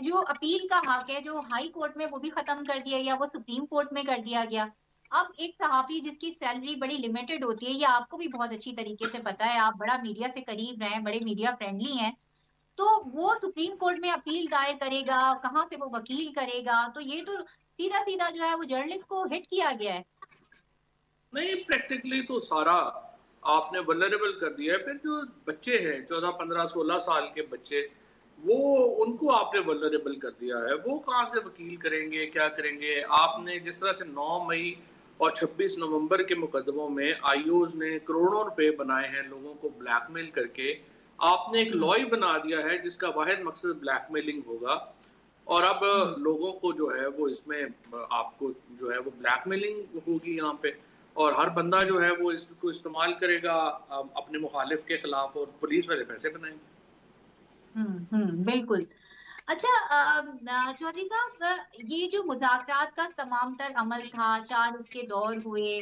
जो अपील का हक है, जो हाई कोर्ट में, वो भी खत्म कर दिया गया, वो सुप्रीम कोर्ट में कर दिया गया। अब एक सहाफी जिसकी सैलरी बड़ी लिमिटेड होती है, ये आपको भी बहुत अच्छी तरीके से पता है, आप बड़ा मीडिया से करीब रहे हैं, बड़े मीडिया फ्रेंडली हैं, तो वो सुप्रीम कोर्ट में अपील दायर करेगा, कहाँ से वो वकील करेगा? तो ये तो सीधा सीधा जो है वो जर्नलिस्ट को हिट किया गया है। नहीं, प्रैक्टिकली तो सारा आपने वल्नरेबल कर दिया है। फिर जो बच्चे हैं 14, 15, 16 साल के बच्चे, वो उनको आपने वल्नरेबल कर दिया है। वो कहाँ से वकील करेंगे, क्या करेंगे? आपने जिस तरह से 9 मई और 26 नवंबर के मुकदमों में आईओज ने करोड़ों रुपए बनाए हैं लोगों को ब्लैकमेल करके, आपने एक लॉ ही बना दिया है जिसका वाहिद मकसद ब्लैकमेलिंग होगा। और अब लोगों को जो है वो इसमें आपको जो है वो ब्लैकमेलिंग होगी यहाँ पे, और हर बंदा जो है वो इसको इस्तेमाल करेगा अपने मुखालिफ के खिलाफ, और पुलिस वाले पैसे बनाएंगे। बिल्कुल। अच्छा, चौधरी साहब, ये जो मुज़ाकरात का तमाम तर अमल था, 4 उसके दौर हुए,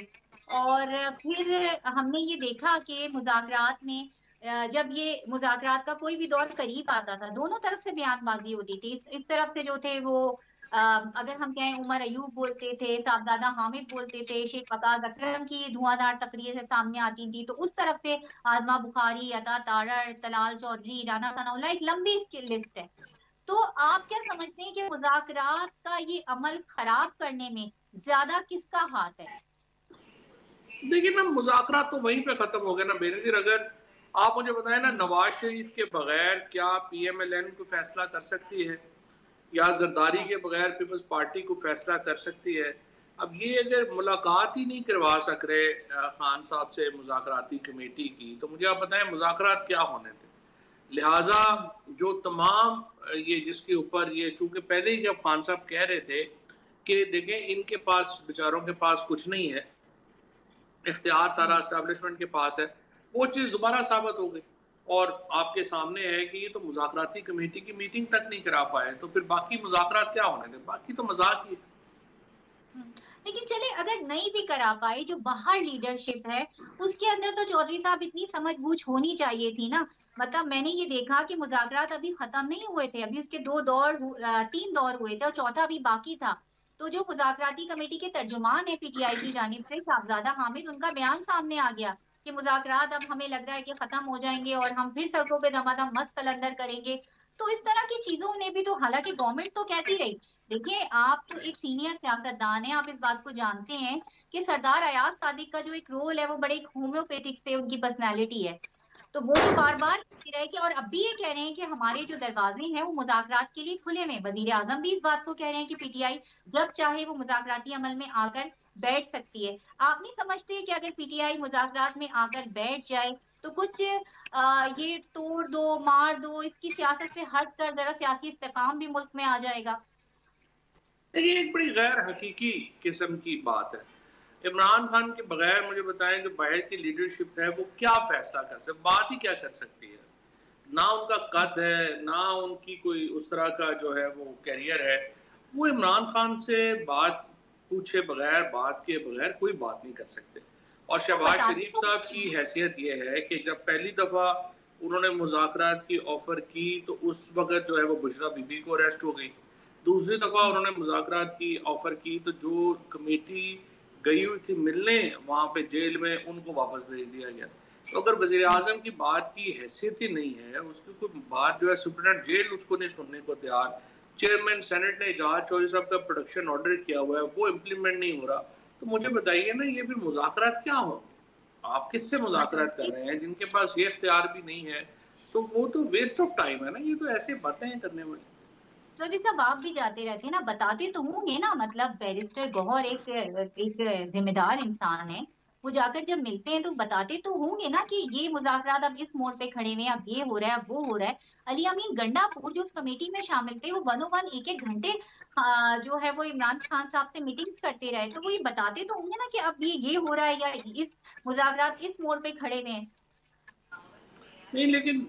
और फिर हमने ये देखा कि मुज़ाकरात में जब ये मुज़ाकरात का कोई भी दौर करीब आता था, दोनों तरफ से बयानबाजी होती थी। इस तरफ से जो थे वो अगर हम कहें, उमर अयूब बोलते थे, साहबजादा हामिद बोलते थे, शेख वकास अकरम की धुआंधार तकरीर से सामने आती थी, तो उस तरफ से आजमा बुखारी, अता तारड़, तलाल चौधरी, राना सनाउल्लाह, एक लंबी इसकी लिस्ट है। तो आप क्या समझते हैं कि मुज़ाकरात का ये अमल खराब करने में ज्यादा किसका हाथ है? देखिए ना, मुज़ाकरात तो वहीं पे खत्म हो गया ना बेनज़ीर। अगर आप मुझे बताएं ना, नवाज शरीफ के बगैर क्या PMLN को फैसला कर सकती है, या जरदारी के बगैर पीपल्स पार्टी को फैसला कर सकती है? अब ये अगर मुलाकात ही नहीं करवा सक रहे खान साहब से मुज़ाकराती कमेटी की, तो मुझे आप बताएं मुज़ाकरात क्या होने थे? लिहाजा जो तमाम ये जिसके ऊपर ये, चूंकि पहले ही जब खान साहब कह रहे थे कि देखें इनके पास, बेचारों के पास कुछ नहीं है, इख्तियार सारा एस्टेब्लिशमेंट के पास है, वो चीज़ दोबारा साबित हो गई। और आपके सामने है कि ये तो मुज़ाकराती कमेटी की मीटिंग तक नहीं करा पाए, तो फिर बाकी मुज़ाकरात क्या होने थे? बाकी तो मजाक ही है। लेकिन चले, अगर नहीं भी करा पाए, जो बाहर लीडरशिप है उसके अंदर तो चौधरी साहब इतनी समझबूझ होनी चाहिए थी ना। मतलब मैंने ये देखा कि मुज़ाकरात अभी खत्म नहीं हुए थे, अभी उसके 3 दौर हुए थे और चौथा अभी बाकी था। तो जो मुज़ाकराती कमेटी के तर्जुमान है PTI की जानिब से, साहबजादा हामिद, उनका बयान सामने आ गया कि मुज़ाकरात अब हमें लग रहा है कि खत्म हो जाएंगे और हम फिर सड़कों पे दमादम मस्त कलंदर करेंगे। तो इस तरह की चीजों ने भी तो, हालांकि गवर्नमेंट तो कहती रही, देखिए आप तो एक सीनियर सियासतदान है, आप इस बात को जानते हैं कि सरदार अयाज सादिक का जो एक रोल है वो बड़े एक होम्योपैथिक से उनकी पर्सनालिटी है। तो वो तो बार बार कहते रहे कि, और अब भी ये कह रहे हैं कि हमारे जो दरवाजे हैं वो मुज़ाकरात के लिए खुले में। वजीर आजम भी इस बात को कह रहे हैं कि PTI जब चाहे वो मुज़ाकराती अमल में आकर बैठ सकती है। आप नहीं समझते कि अगर PTI मुज़ाकरात में आकर बैठ जाए तो कुछ ये तोड़ दो मार दो इसकी सियासत से हट कर जरा सियासी इस्तेकाम भी मुल्क में आ जाएगा? देखिए, एक बड़ी गैर हकीकी किस्म की बात है। इमरान खान के बगैर मुझे बताएं जो बाहर की लीडरशिप है वो क्या फैसला कर सकती, बात ही क्या कर सकती है? ना उनका कद है, ना उनकी कोई उस तरह का जो है वो कैरियर है। वो इमरान खान से बात पूछे बगैर, बात के बगैर कोई बात नहीं कर सकते। और शहबाज बताते शरीफ तो साहब की हैसियत ये है कि जब पहली दफ़ा उन्होंने मुज़ाकरात की ऑफ़र की तो उस वक़्त जो है वो बुशरा बीबी को अरेस्ट हो गई। दूसरी दफ़ा उन्होंने मुज़ाकरात की ऑफ़र की तो जो कमेटी गई हुई थी मिलने वहाँ पे जेल में, उनको वापस भेज दिया गया। तो अगर वज़ीर-ए-आज़म की बात की हैसियत ही नहीं है, उसकी कोई बात जो है सुप्रीटेंडेंट जेल उसको नहीं सुनने को तैयार, चेयरमैन सेनेट ने एजाज चौधरी साहब का प्रोडक्शन ऑर्डर किया हुआ है, वो इम्प्लीमेंट नहीं हो रहा, तो मुझे बताइए ना ये फिर मुज़ाकरात क्या हो? आप किससे मुज़ाकरात कर रहे हैं जिनके पास ये इख्तियार भी नहीं है? तो वो तो वेस्ट ऑफ टाइम है ना, ये तो ऐसे बातें हैं करने वाली। चौधरी साहब, आप भी जाते रहते हैं ना, बताते तो होंगे ना। मतलब बैरिस्टर गौहर एक जिम्मेदार इंसान है, वो जाकर जब मिलते हैं तो बताते तो होंगे ना कि ये मुज़ाकरात अब इस मोड़ पे खड़े हुए हैं, अब ये हो रहा है, अब वो हो रहा है। अली अमीन गंडापुर जो उस कमेटी में शामिल थे, वो 1-on-1 1-1 घंटे जो है वो इमरान खान साहब से मीटिंग्स करते रहे, तो वो ये बताते तो होंगे ना कि अब ये हो रहा है या इस मुज़ाकरात इस मोड़ पे खड़े हुए हैं। नहीं, लेकिन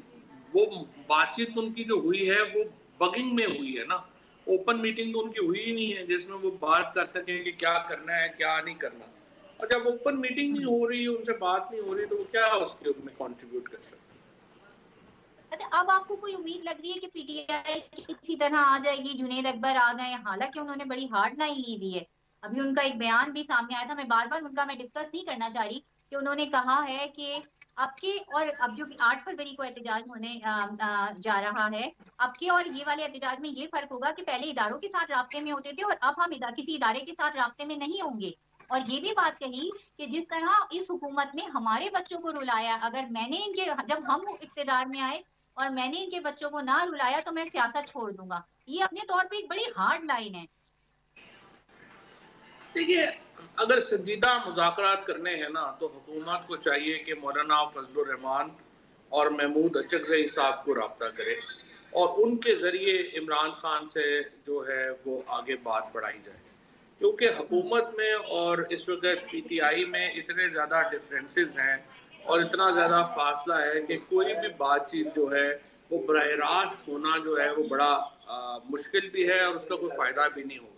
वो बातचीत उनकी जो हुई है वो बगिंग में हुई है ना, ओपन मीटिंग तो उनकी हुई ही नहीं है जिसमें वो बात कर सकें कि क्या करना है क्या नहीं करना। और जब ओपन मीटिंग नहीं हो रही, उनसे बात नहीं हो रही, तो वो क्या उसके उसमें कंट्रीब्यूट कर सकते हैं? अच्छा, अब आपको कोई उम्मीद लग रही है कि PTI की इसी तरह आ जाएगी, जुनैद अकबर आ गए, हालांकि उन्होंने बड़ी हार्ड लाइन ली हुई है। अभी उनका एक बयान भी सामने आया था, मैं बार बार उनका मैं डिस्कस नहीं करना चाह रही, कि उन्होंने कहा है कि आपके और अब जो 8 फरवरी को एहतजाज होने जा रहा है, आपके और ये वाले एहतजाज में ये फर्क होगा कि पहले इदारों के साथ राब्ते में होते थे और अब हम किसी इदारे के साथ राब्ते में नहीं होंगे। और ये भी बात कही कि जिस तरह इस हुकूमत ने हमारे बच्चों को रुलाया, अगर मैंने इनके, जब हम इख्तिदार में आए और मैंने इनके बच्चों को ना रुलाया तो मैं सियासत छोड़ दूंगा। ये अपने तौर पे एक बड़ी हार्ड लाइन है। देखिए, अगर संजीदा मुज़ाकरात करने हैं ना, तो हुकूमत को चाहिए कि मौलाना फजलुर रहमान और महमूद अचकज़ई साहब को रब्ता करे और उनके ज़रिए इमरान खान से जो है वो आगे बात बढ़ाई जाए, क्योंकि हुकूमत में और इस वक्त पीटीआई में इतने ज़्यादा डिफरेंसेस हैं और इतना ज़्यादा फासला है कि कोई भी बातचीत जो है वो बराह रास्त होना जो है वो बड़ा मुश्किल भी है और उसका कोई फ़ायदा भी नहीं होगा।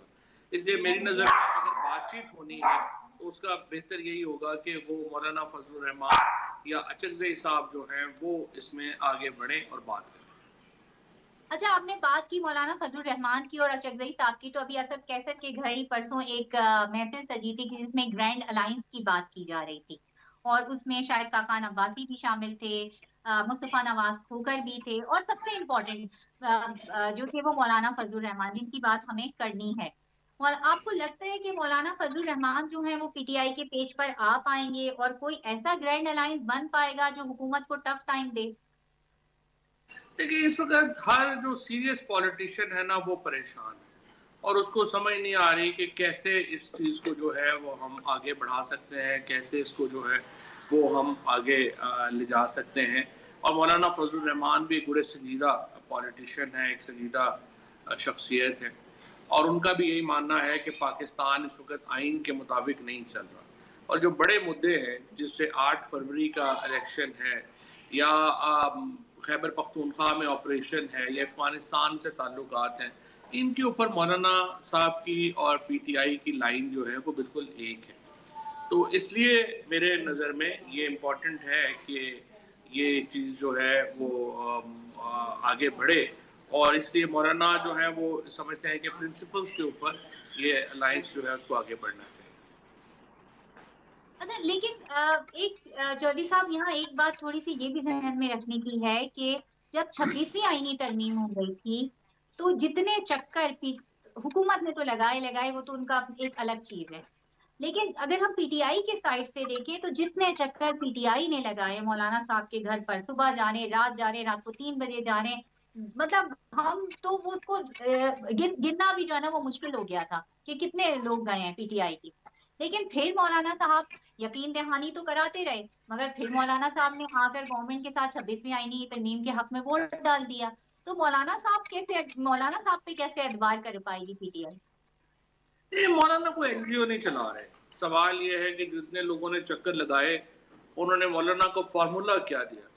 इसलिए मेरी नज़र में अगर बातचीत होनी है तो उसका बेहतर यही होगा कि वो मौलाना फजलुर रहमान या अचकज़ई साहब जो हैं वो इसमें आगे बढ़ें और बात करें। अच्छा, आपने बात की मौलाना फजलुर रहमान की और अचकज़ई साहब की, तो अभी असद कैसर के घर ही परसों एक महफिल सजी थी जिसमें ग्रैंड अलायंस की बात की जा रही थी और उसमें शायद काकान अब्बासी भी शामिल थे, मुस्तफा नवाज खोकर भी थे और सबसे इम्पोर्टेंट जो थे वो मौलाना फजलुर रहमान, जिनकी बात हमें करनी है। और आपको लगता है कि मौलाना फजलुर रहमान जो है वो पीटीआई के पेज पर आ पाएंगे और कोई ऐसा ग्रैंड अलायंस बन पाएगा जो हुकूमत को टफ टाइम दे? देखिए, इस वक्त हर जो सीरियस पॉलिटिशियन है ना वो परेशान है और उसको समझ नहीं आ रही कि कैसे इस चीज़ को जो है वो हम आगे बढ़ा सकते हैं, कैसे इसको जो है वो हम आगे ले जा सकते हैं। और मौलाना फजलुर रहमान भी एक बड़े संजीदा पॉलिटिशियन है, एक संजीदा शख्सियत है और उनका भी यही मानना है कि पाकिस्तान इस वक्त आइन के मुताबिक नहीं चल रहा और जो बड़े मुद्दे हैं जिससे 8 फरवरी का इलेक्शन है या खैबर पख्तूनख्वा में ऑपरेशन है या अफगानिस्तान से ताल्लुकात हैं, इनके ऊपर मौलाना साहब की और पीटीआई की लाइन जो है वो बिल्कुल एक है। तो इसलिए मेरे नज़र में ये इम्पोर्टेंट है कि ये चीज़ जो है वो आगे बढ़े और इसलिए मौलाना जो है वो समझते हैं कि प्रिंसिपल्स के ऊपर ये अलायंस जो है उसको आगे बढ़ना चाहिए। अच्छा, लेकिन एक चौधरी साहब, यहाँ एक बात थोड़ी सी ये भी ध्यान में रखने की है कि जब 26वीं आईनी तरमीम हो गई थी तो जितने चक्कर हुकूमत ने तो लगाए लगाए, वो तो उनका एक अलग चीज है, लेकिन अगर हम पीटीआई के साइड से देखें तो जितने चक्कर पीटीआई ने लगाए मौलाना साहब के घर पर, सुबह जाने, रात को 3 बजे जाने, मतलब हम तो वो उसको गिनना भी जो है ना वो मुश्किल हो गया था कि कितने लोग गए हैं पीटीआई के। लेकिन फिर मौलाना साहब यकीन दहानी तो कराते रहे, मगर फिर मौलाना साहब ने आकर गवर्नमेंट के साथ 26वीं आईनी तरमीम के हक में वोट डाल दिया। तो मौलाना साहब पे कैसे एतबार कर पाएगी पीटीआई? ये मौलाना को एनजीओ नहीं चला रहे। सवाल ये है कि जितने लोगों ने चक्कर लगाए उन्होंने मौलाना को फार्मूला क्या दिया,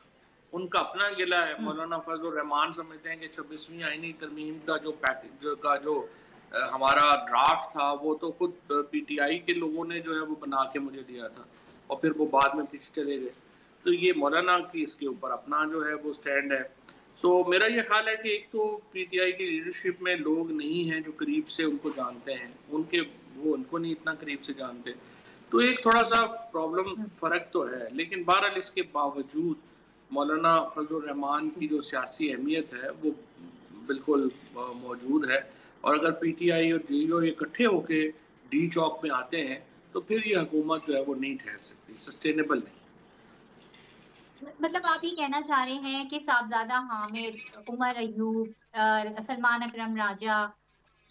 उनका अपना गिला है। मौलाना फजलुर रहमान समझते हैं कि 26वीं आईनी तरमीम का जो पैकेज का जो हमारा ड्राफ्ट था वो तो खुद पीटीआई के लोगों ने जो है वो बना के मुझे दिया था और फिर वो बाद में पीछे चले गए। तो ये मौलाना की इसके ऊपर अपना जो है वो स्टैंड है। सो मेरा ये ख्याल है कि एक तो पीटीआई की लीडरशिप में लोग नहीं हैं जो करीब से उनको जानते हैं, वो उनको नहीं इतना करीब से जानते, तो एक थोड़ा सा प्रॉब्लम फ़र्क तो है। लेकिन बहरहाल इसके बावजूद मौलाना फजलुर रहमान की जो सियासी अहमियत है वो बिल्कुल मौजूद है और अगर पीटीआई और जेईओ इकट्ठे होके डी चौक में आते हैं तो फिर ये हुकूमत जो है वो नहीं ठहर सकती, सस्टेनेबल नहीं। मतलब आप ये कहना चाह रहे हैं कि साहबजादा हामिद, उमर अयूब, सलमान अकरम राजा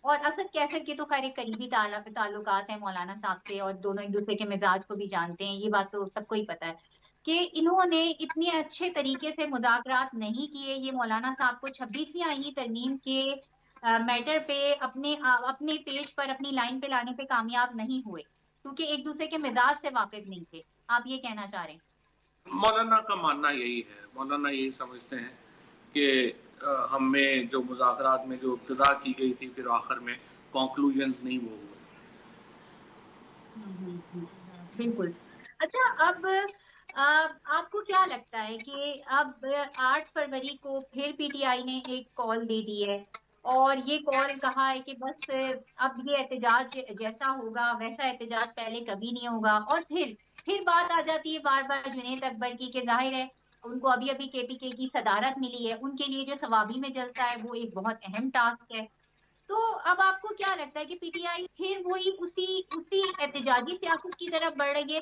और असद कैसर के तो खैर एक करीबी ताल्लुकात हैं मौलाना साहब से और दोनों एक दूसरे के मिजाज को भी जानते हैं, ये बात तो सबको ही पता है कि इन्होंने इतने अच्छे तरीके से मुज़ाकरात नहीं किए। ये मौलाना साहब को 26वीं आईनी तरमीम के मैटर पे अपने पेज पर, अपनी लाइन पे लाने पे कामयाब नहीं हुए क्योंकि एक दूसरे के मिजाज से वाकिफ नहीं थे, आप ये कहना चाह रहे हैं? मौलाना का मानना यही है, मौलाना यही समझते हैं कि हमें जो मुज़ाकरात में जो इब्तिदा की गई थी फिर आखिर में कंक्लूजन्स नहीं वो हुए। बिल्कुल। अच्छा, अब आपको क्या लगता है कि अब 8 फरवरी को फिर पीटीआई ने एक कॉल दे दी है और ये कॉल कहा है कि बस अब ये एहतजाज जैसा होगा वैसा एहतजाज पहले कभी नहीं होगा। और फिर बात आ जाती है बार बार जुनैद अकबर की, कि जाहिर है उनको अभी अभी केपीके की सदारत मिली है, उनके लिए जो सवाबी में जलसा है वो एक बहुत अहम टास्क है। तो अब आपको क्या लगता है कि पीटीआई फिर वही उसी उसी एहतजाजी सियासत की तरफ बढ़ रही है?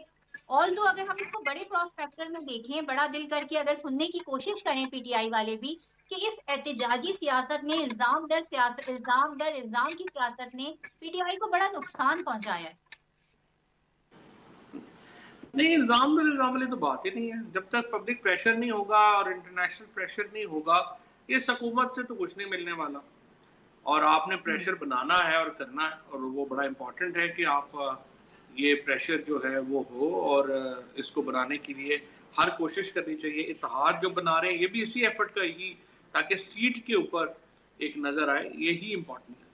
ऑल दो अगर हम इसको बड़े क्रॉस फैक्टर में देखें, बड़ा दिल करके अगर सुनने की कोशिश करें पीटीआई वाले भी, कि इस एहतजाजी सियासत ने, इल्जाम दर इल्जाम की सियासत ने पीटीआई को बड़ा नुकसान पहुंचाया है। नहीं, इल्जाम वाली तो बात ही नहीं है। जब तक पब्लिक प्रेशर नहीं होगा और इंटरनेशनल प्रेशर नहीं होगा, इस हुकूमत से तो कुछ नहीं मिलने वाला। और आपने प्रेशर बनाना है और करना है, और वो बड़ा इम्पोर्टेंट है कि आप ये प्रेशर जो है वो हो, और इसको बनाने के लिए हर कोशिश करनी चाहिए। इत्तेहाद जो बना रहे हैं ये भी इसी एफर्ट का ही, ताकि स्ट्रीट के ऊपर एक नजर आए, यही इम्पोर्टेंट है।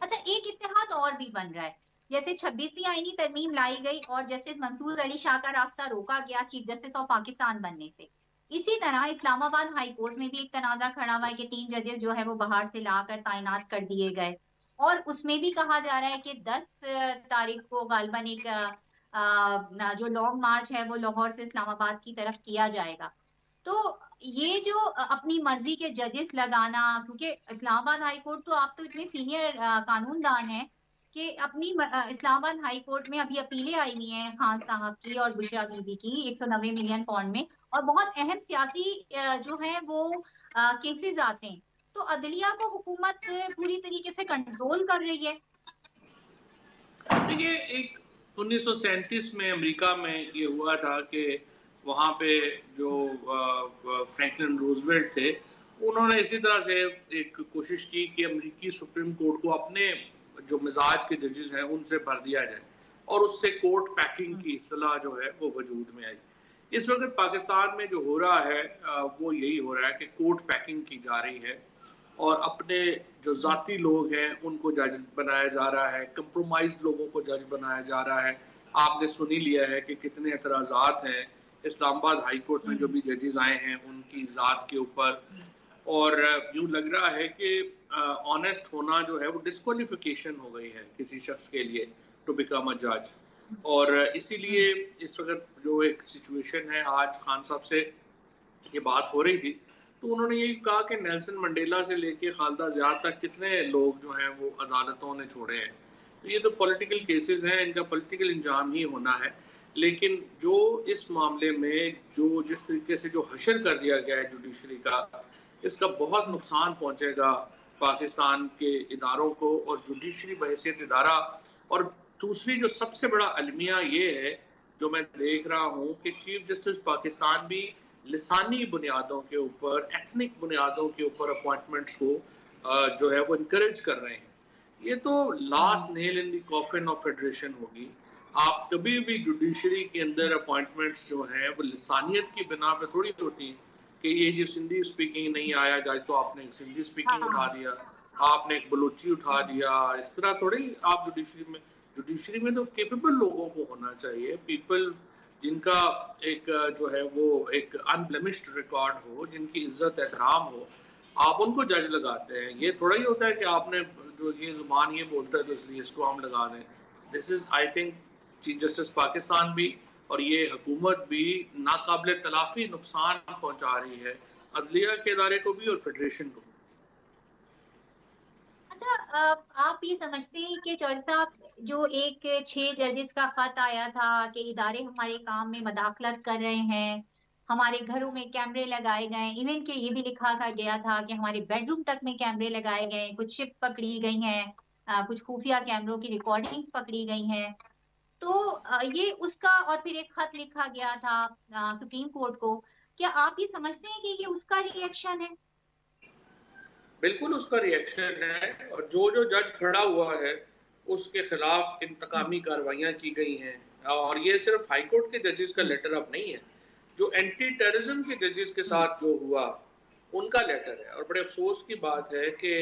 अच्छा, एक इत्तेहाद और भी बन रहा है, जैसे 26वीं आईनी तरमीम लाई गई और जस्टिस मंसूर अली शाह का रास्ता रोका गया चीफ जस्टिस ऑफ पाकिस्तान बनने से। इसी तरह इस्लामाबाद हाई कोर्ट में भी एक तनाजा खड़ा हुआ है कि 3 जजेस जो है वो बाहर से लाकर तैनात कर दिए गए, और उसमें भी कहा जा रहा है कि 10 तारीख को गालबन एक जो लॉन्ग मार्च है वो लाहौर से इस्लामाबाद की तरफ किया जाएगा। तो ये जो अपनी मर्जी के जजेस लगाना, क्योंकि इस्लामाबाद हाई कोर्ट तो आप तो इतने सीनियर कानूनदान हैं कि अपनी इस्लामाबाद हाई कोर्ट में अभी अपीलें आई हुई हैं खान साहब की और बुशरा बीबी की 190 मिलियन पाउंड में, और बहुत अहम सियासी जो है वो केसेस आते हैं। तो अदलिया को हुकूमत पूरी तरीके से कंट्रोल कर रही है। देखिए, एक 1937 में अमेरिका में ये हुआ था कि वहाँ पे जो फ्रैंकलिन रूजवेल्ट थे, उन्होंने इसी तरह से एक कोशिश की कि अमेरिकी सुप्रीम कोर्ट को अपने जो मिजाज के जजेस हैं उनसे भर दिया जाए, और उससे कोर्ट पैकिंग की इस्तेलाह जो है वो वजूद में आई। इस वक्त पाकिस्तान में जो हो रहा है वो यही हो रहा है कि कोर्ट पैकिंग की जा रही है, और अपने जो जाती लोग हैं उनको जज बनाया जा रहा है, कंप्रोमाइज लोगों को जज बनाया जा रहा है। आपने सुन ही लिया है कि कितने एतराज़ात हैं इस्लामाबाद हाई कोर्ट में जो भी जजेस आए हैं उनकी ज़ात के ऊपर, और यूँ लग रहा है कि ऑनेस्ट होना जो है वो डिस्क्वालिफिकेशन हो गई है किसी शख्स के लिए टू बिकम अ जज। और इसीलिए इस वक्त जो एक सिचुएशन है, आज खान साहब से ये बात हो रही थी तो उन्होंने यही कहा कि नेल्सन मंडेला से लेके खालिदा ज़िया तक कितने लोग जो हैं वो अदालतों ने छोड़े हैं। तो ये तो पॉलिटिकल केसेस हैं, इनका पॉलिटिकल इंजाम ही होना है। लेकिन जो इस मामले में जो जिस तरीके से जो हशर कर दिया गया है जुडिशरी का, इसका बहुत नुकसान पहुंचेगा पाकिस्तान के इदारों को और जुडिशरी बहैसियत इदारा। और दूसरी जो सबसे बड़ा अलमिया ये है जो मैं देख रहा हूँ कि चीफ जस्टिस पाकिस्तान भी लिसानी बुनियादों के ऊपर, एथनिक बुनियादों के ऊपर अपॉइंटमेंट्स को जो है वो इनकरेज कर रहे हैं। ये तो last nail in the coffin of federation होगी। आप कभी भी जुडिशरी के अंदर अपॉइंटमेंट्स जो हैं वो लिसानियत की बिना पे थोड़ी होती कि ये जो सिंधी स्पीकिंग नहीं आया जाए तो आपने एक सिंधी स्पीकिंग उठा दिया, आपने एक बलूची उठा दिया। इस तरह थोड़ी आप जुडिशरी में तो केपेबल लोगों को होना चाहिए, पीपल जिनका एक जो है वो एक अनब्लेमिश्ड रिकॉर्ड हो, जिनकी इज्जत एहतराम हो, आप उनको जज लगाते हैं। ये थोड़ा ही होता है कि आपने जो ये जुबान ये बोलता है तो इसलिए इसको हम लगा दें। This is I think chief justice Pakistan भी और ये हुकूमत भी नाकाबिले तलाफी नुकसान पहुंचा रही है अदलिया के इदारे को भी और फेडरेशन को। अच्छा, आप ये समझते हैं कि चौधरी साहब जो एक 6 जजेस का खत आया था कि इदारे हमारे काम में मदाखलत कर रहे हैं, हमारे घरों में कैमरे लगाए गए, इवन के ये भी लिखा गया था कि हमारे बेडरूम तक में कैमरे लगाए गए, कुछ शिप पकड़ी गई हैं, कुछ खुफिया कैमरों की रिकॉर्डिंग पकड़ी गई हैं। तो ये उसका, और फिर एक खत लिखा गया था सुप्रीम कोर्ट को। क्या आप ये समझते हैं कि ये उसका रिएक्शन है? बिल्कुल उसका रिएक्शन है, और जो जो जज खड़ा हुआ है उसके खिलाफ इंतकामी कार्रवाइयाँ की गई हैं। और ये सिर्फ हाई कोर्ट के जजेस का लेटर अब नहीं है, जो एंटी टेररिज्म के जजेस के साथ जो हुआ उनका लेटर है। और बड़े अफसोस की बात है कि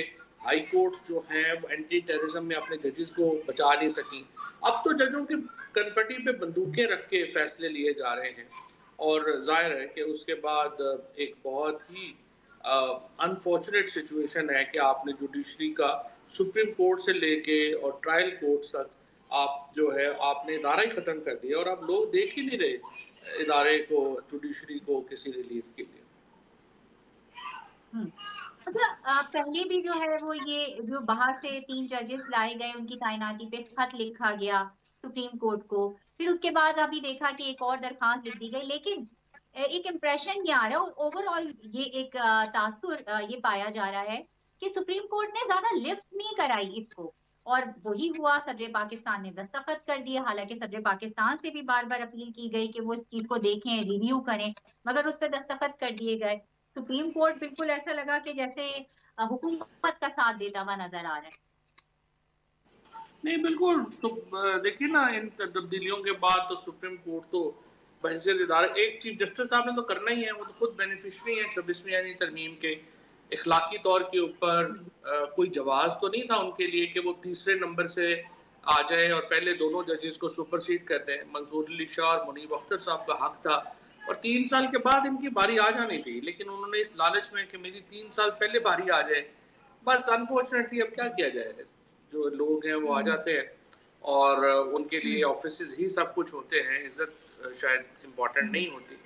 हाई कोर्ट जो हैं वो एंटी टेररिज्म में अपने जजेस को बचा नहीं सकी। अब तो जजों की कनपटी पे बंदूकें रख के फैसले लिए जा रहे हैं, और जाहिर है कि उसके बाद एक बहुत ही अनफॉर्चुनेट सिचुएशन है कि आपने जुडिशरी का सुप्रीम कोर्ट से लेके और ट्रायल कोर्ट तक आप जो है आपने इदारा ही ख़त्म कर दिया और अब लोग देख ही नहीं रहे इदारे को, जुडिशरी को किसी रिलीफ के लिए। अच्छा, पहले भी जो है वो ये जो बाहर से 3 जजेस लाए गए उनकी तैनाती पे खत लिखा गया सुप्रीम कोर्ट को, फिर उसके बाद अभी देखा कि एक और दरखास्त लिख दी गई, लेकिन एक इम्प्रेशन ये आ रहा है, ओवरऑल ये एक तासुर ये पाया जा रहा है कि सुप्रीम कोर्ट ने ज्यादा लिफ्ट नहीं कराई इसको, और वही हुआ, सदर पाकिस्तान ने दस्तखत कर दिए। हालांकि सदर पाकिस्तान से भी बार बार अपील की गई कि वो इस चीज को देखें, रिव्यू करें, मगर उस पर दस्तखत कर दिए गए। सुप्रीम कोर्ट बिल्कुल ऐसा लगा कि जैसे हुकूमत का साथ देता हुआ नजर आ रहा है। नहीं, बिल्कुल। देखिए ना, इन तब्दीलियों के बाद तो सुप्रीम कोर्ट तो बहसीत इदारा, एक चीफ जस्टिस साहब ने तो करना ही है, वो तो खुद बेनिफिशरी हैं 26वीं यानी तरमीम के। इखलाकी तौर के ऊपर कोई जवाज तो नहीं था उनके लिए कि वो तीसरे नंबर से आ जाए और पहले दोनों जजेस को सुपरसीड कर दें। मंसूर अली शाह और मुनीब अख्तर साहब का हक था और 3 साल के बाद इनकी बारी आ जानी थी, लेकिन उन्होंने इस लालच में कि मेरी 3 साल पहले बारी आ जाए, बस अनफॉर्चुनेटली अब क्या किया जाए, जो लोग हैं वो आ जाते हैं और उनके लिए ऑफिस ही सब कुछ होते हैं, इज्जत शायद इम्पोर्टेंट नहीं होती,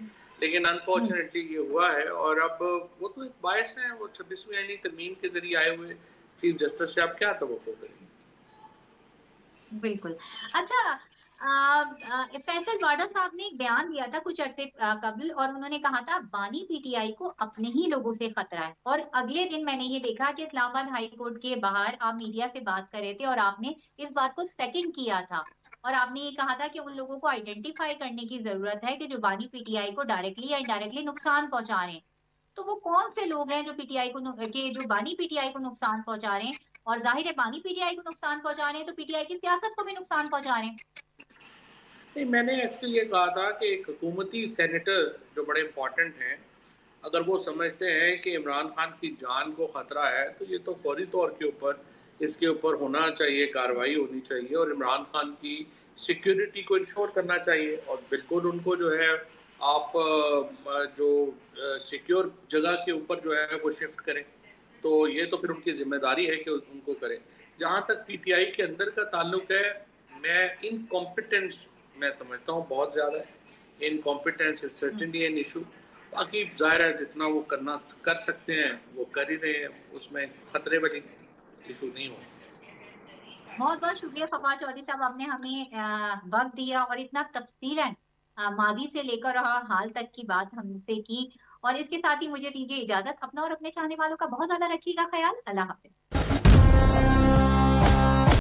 लेकिन अनफॉर्चुनेटली ये हुआ है। और अब वो तो एक बायस है, वो 26वीं यानी तरमीम के जरिए आए हुए चीफ जस्टिस से आप क्या तवक्को करेंगे। बिल्कुल। अच्छा, फैसल वाडा साहब ने एक बयान दिया था कुछ अरसे कबल, और उन्होंने कहा था बानी पीटीआई को अपने ही लोगों से खतरा है, और अगले दिन मैंने ये देखा कि इस्लामाबाद हाई कोर्ट के बाहर आप मीडिया से बात कर रहे थे और आपने इस बात को सेकंड किया था, और आपने ये कहा था कि उन लोगों को आइडेंटिफाई करने की जरूरत है कि जो बानी पीटीआई को डायरेक्टली या इनडायरेक्टली नुकसान पहुंचा रहे हैं। तो वो कौन से लोग हैं जो पीटीआई को जो बानी पीटीआई को नुकसान पहुंचा रहे हैं, और जाहिर है बानी पीटीआई को नुकसान पहुंचा रहे हैं तो पीटीआई की सियासत को भी नुकसान पहुंचा रहे हैं। नहीं, मैंने एक्चुअली ये कहा था कि एक हुकूमती सेनेटर जो बड़े इम्पोर्टेंट हैं, अगर वो समझते हैं कि इमरान खान की जान को ख़तरा है तो ये तो फौरी तौर के ऊपर इसके ऊपर होना चाहिए, कार्रवाई होनी चाहिए और इमरान खान की सिक्योरिटी को इंश्योर करना चाहिए। और बिल्कुल उनको जो है आप जो सिक्योर जगह के ऊपर जो है वो शिफ्ट करें, तो ये तो फिर उनकी जिम्मेदारी है कि उनको करें। जहाँ तक पीटीआई के अंदर का ताल्लुक है, मैं इनकॉम्पिटेंस मैं समझता हूँ बहुत ज़्यादा है। Incompetence is certainly an issue. बाकी जाहिर है जितना वो कर सकते हैं वो कर ही रहे हैं, उसमें खतरे वाली इशू नहीं हो। बहुत बहुत शुक्रिया फवाद चौधरी साहब, आपने हमें वक्त दिया और इतना तफसीलन मादी से लेकर और हाल तक की बात हमसे की। और इसके साथ ही मुझे दीजिए इजाजत। अपना और अपने चाहने वालों का बहुत ज्यादा रखिएगा ख्याल। अल्लाह हाफिज।